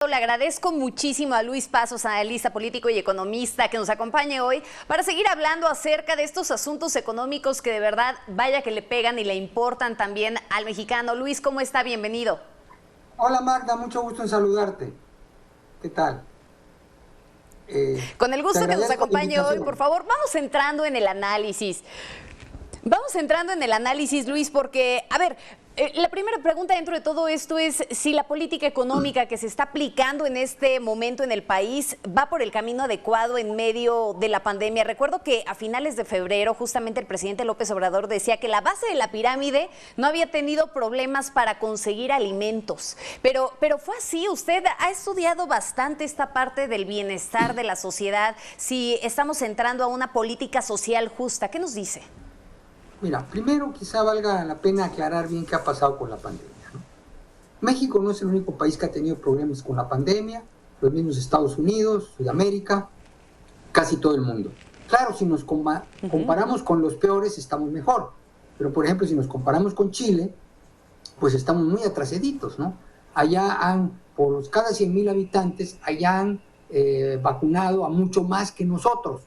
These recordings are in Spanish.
Le agradezco muchísimo a Luis Pasos, analista político y economista, que nos acompañe hoy para seguir hablando acerca de estos asuntos económicos que de verdad vaya que le pegan y le importan también al mexicano. Luis, ¿cómo está? Bienvenido. Hola Magda, mucho gusto en saludarte. ¿Qué tal? Con el Te gusto que nos agradezco la acompañe hoy, por invitación. favor, vamos entrando en el análisis. Vamos entrando en el análisis, Luis, porque, a ver, la primera pregunta dentro de todo esto es si la política económica que se está aplicando en este momento en el país va por el camino adecuado en medio de la pandemia. Recuerdo que a finales de febrero justamente el presidente López Obrador decía que la base de la pirámide no había tenido problemas para conseguir alimentos. Pero fue así. Usted ha estudiado bastante esta parte del bienestar de la sociedad, si estamos entrando a una política social justa. ¿Qué nos dice? Mira, primero quizá valga la pena aclarar bien qué ha pasado con la pandemia, ¿no? México no es el único país que ha tenido problemas con la pandemia, los mismos Estados Unidos, Sudamérica, casi todo el mundo. Claro, si nos comparamos con los peores estamos mejor, pero por ejemplo si nos comparamos con Chile, pues estamos muy atrasaditos, ¿no? Allá por cada 100,000 habitantes, allá han vacunado a mucho más que nosotros.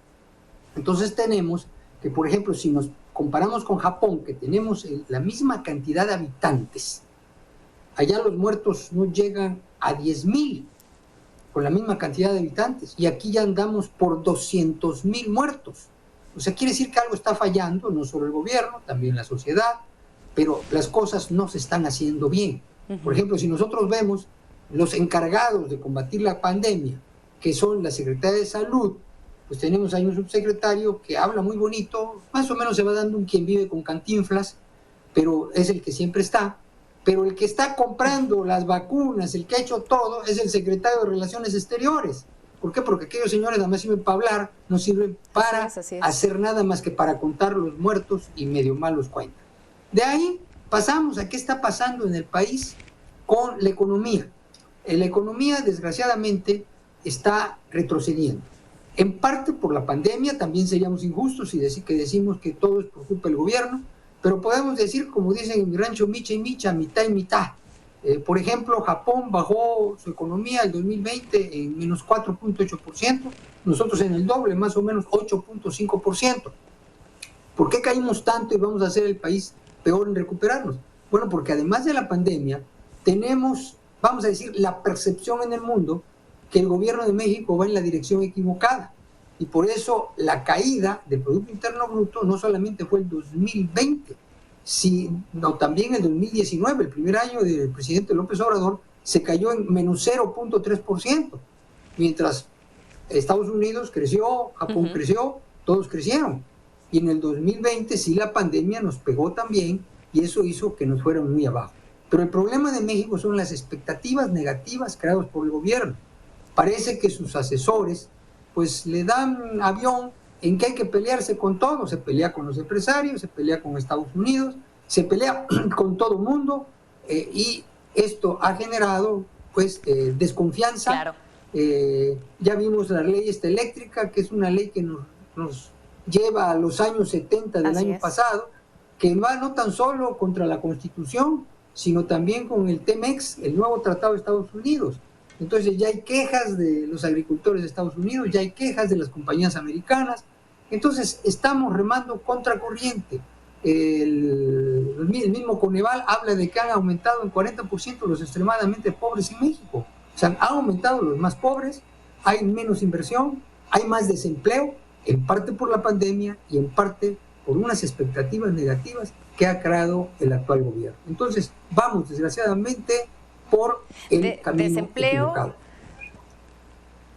Entonces tenemos que, por ejemplo, si nos comparamos con Japón, que tenemos la misma cantidad de habitantes, allá los muertos no llegan a 10,000 con la misma cantidad de habitantes, y aquí ya andamos por 200,000 muertos. O sea, quiere decir que algo está fallando, no solo el gobierno, también la sociedad, pero las cosas no se están haciendo bien. Por ejemplo, si nosotros vemos los encargados de combatir la pandemia, que son la Secretaría de Salud, pues tenemos ahí un subsecretario que habla muy bonito, más o menos se va dando un quien vive con Cantinflas, pero es el que siempre está. Pero el que está comprando las vacunas, el que ha hecho todo, es el secretario de Relaciones Exteriores. ¿Por qué? Porque aquellos señores nada más sirven para hablar, no sirven para hacer nada más que para contar los muertos y medio mal los cuentan. De ahí pasamos a qué está pasando en el país con la economía. La economía, desgraciadamente, está retrocediendo. En parte por la pandemia, también seríamos injustos si decimos que todo es por culpa del gobierno, pero podemos decir, como dicen en mi rancho, micha y micha, mitad y mitad. Por ejemplo, Japón bajó su economía el 2020 en menos 4.8%, nosotros en el doble, más o menos 8.5%. ¿Por qué caímos tanto y vamos a ser el país peor en recuperarnos? Bueno, porque además de la pandemia, tenemos, vamos a decir, la percepción en el mundo que el gobierno de México va en la dirección equivocada. Y por eso la caída del Producto Interno Bruto no solamente fue el 2020, sino también el 2019, el primer año del presidente López Obrador, se cayó en menos 0.3%, mientras Estados Unidos creció, Japón creció, todos crecieron. Y en el 2020 sí la pandemia nos pegó también y eso hizo que nos fueran muy abajo. Pero el problema de México son las expectativas negativas creadas por el gobierno. Parece que sus asesores pues le dan avión en que hay que pelearse con todo. Se pelea con los empresarios, se pelea con Estados Unidos, se pelea con todo el mundo y esto ha generado pues desconfianza. Claro. Ya vimos la ley eléctrica, que es una ley que nos lleva a los años 70 del año pasado, que va no tan solo contra la Constitución, sino también con el TEMEX, el nuevo tratado de Estados Unidos. Entonces ya hay quejas de los agricultores de Estados Unidos, ya hay quejas de las compañías americanas. Entonces estamos remando contracorriente. El mismo Coneval habla de que han aumentado en 40% los extremadamente pobres en México. O sea, han aumentado los más pobres, hay menos inversión, hay más desempleo, en parte por la pandemia y en parte por unas expectativas negativas que ha creado el actual gobierno. Entonces vamos, desgraciadamente, por el camino equivocado.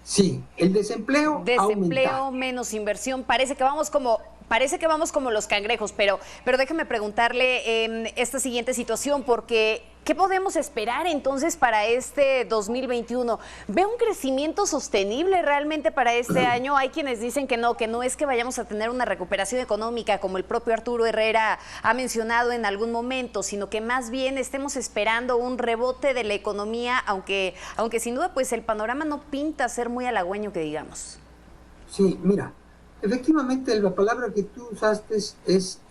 Sí, el desempleo ha aumentado. Menos inversión, parece que vamos como los cangrejos, pero déjeme preguntarle esta siguiente situación, porque ¿qué podemos esperar entonces para este 2021? ¿Ve un crecimiento sostenible realmente para este año? Hay quienes dicen que no es que vayamos a tener una recuperación económica como el propio Arturo Herrera ha mencionado en algún momento, sino que más bien estemos esperando un rebote de la economía, aunque sin duda pues el panorama no pinta ser muy halagüeño que digamos. Sí, mira, efectivamente la palabra que tú usaste es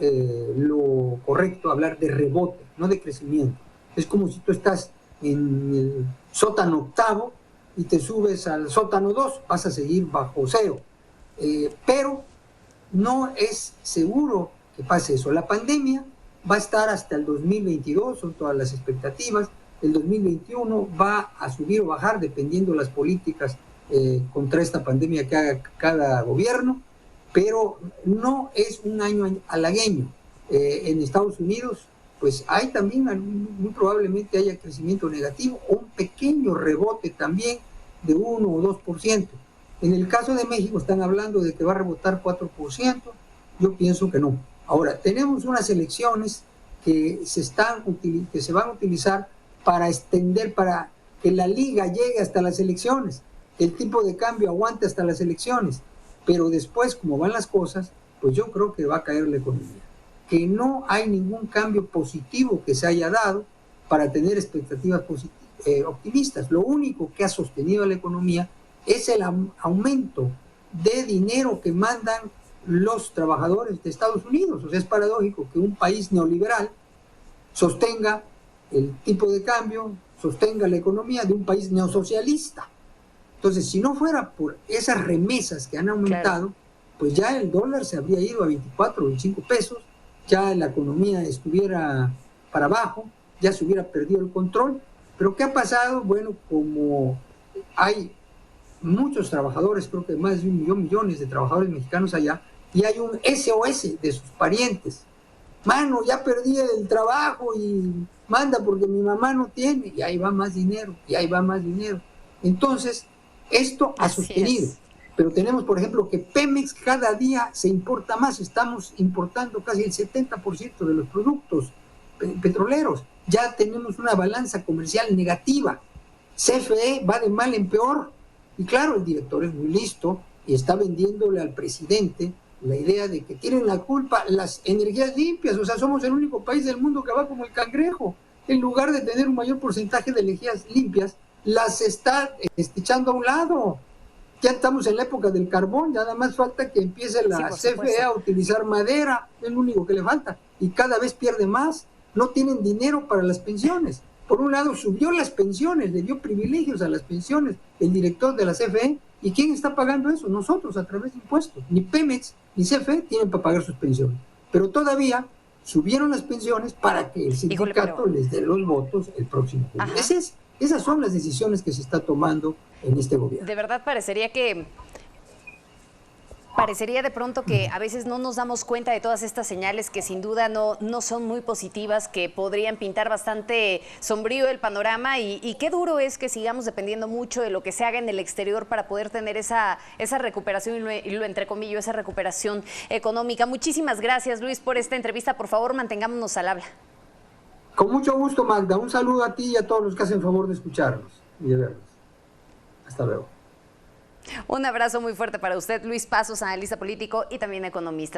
lo correcto, hablar de rebote, no de crecimiento. Es como si tú estás en el sótano octavo y te subes al sótano 2, vas a seguir bajo cero. Pero no es seguro que pase eso. La pandemia va a estar hasta el 2022, son todas las expectativas. El 2021 va a subir o bajar dependiendo de las políticas contra esta pandemia que haga cada gobierno, pero no es un año halagüeño. En Estados Unidos, pues hay también, muy probablemente haya crecimiento negativo o un pequeño rebote también de 1 o 2%. En el caso de México están hablando de que va a rebotar 4%, yo pienso que no. Ahora, tenemos unas elecciones que se van a utilizar para extender, para que la liga llegue hasta las elecciones, que el tipo de cambio aguante hasta las elecciones, pero después, como van las cosas, pues yo creo que va a caer la economía, que no hay ningún cambio positivo que se haya dado para tener expectativas optimistas. Lo único que ha sostenido la economía es el aumento de dinero que mandan los trabajadores de Estados Unidos. O sea, es paradójico que un país neoliberal sostenga el tipo de cambio, sostenga la economía de un país neosocialista. Entonces, si no fuera por esas remesas que han aumentado, claro, pues ya el dólar se habría ido a 24 o 25 pesos, ya la economía estuviera para abajo, ya se hubiera perdido el control. Pero ¿qué ha pasado? Bueno, como hay muchos trabajadores, creo que más de 1 millón de trabajadores mexicanos allá, y hay un SOS de sus parientes. Mano, ya perdí el trabajo y manda porque mi mamá no tiene, y ahí va más dinero, y ahí va más dinero. Entonces, esto ha sostenido. Pero tenemos, por ejemplo, que Pemex cada día se importa más, estamos importando casi el 70% de los productos petroleros. Ya tenemos una balanza comercial negativa. CFE va de mal en peor. Y claro, el director es muy listo y está vendiéndole al presidente la idea de que tienen la culpa las energías limpias. O sea, somos el único país del mundo que va como el cangrejo. En lugar de tener un mayor porcentaje de energías limpias, las está echando a un lado. Ya estamos en la época del carbón, ya nada más falta que empiece la CFE a utilizar madera, es lo único que le falta, y cada vez pierde más. No tienen dinero para las pensiones. Por un lado subió las pensiones, le dio privilegios a las pensiones el director de la CFE, ¿y quién está pagando eso? Nosotros, a través de impuestos. Ni Pemex ni CFE tienen para pagar sus pensiones, pero todavía subieron las pensiones para que el sindicato les dé los votos el próximo junio. Esas son las decisiones que se está tomando en este gobierno. De verdad parecería de pronto que a veces no nos damos cuenta de todas estas señales que sin duda no son muy positivas, que podrían pintar bastante sombrío el panorama y qué duro es que sigamos dependiendo mucho de lo que se haga en el exterior para poder tener esa recuperación y lo entrecomillo, esa recuperación económica. Muchísimas gracias, Luis, por esta entrevista. Por favor, mantengámonos al habla. Con mucho gusto, Magda. Un saludo a ti y a todos los que hacen favor de escucharnos y de vernos. Hasta luego. Un abrazo muy fuerte para usted, Luis Pasos, analista político y también economista.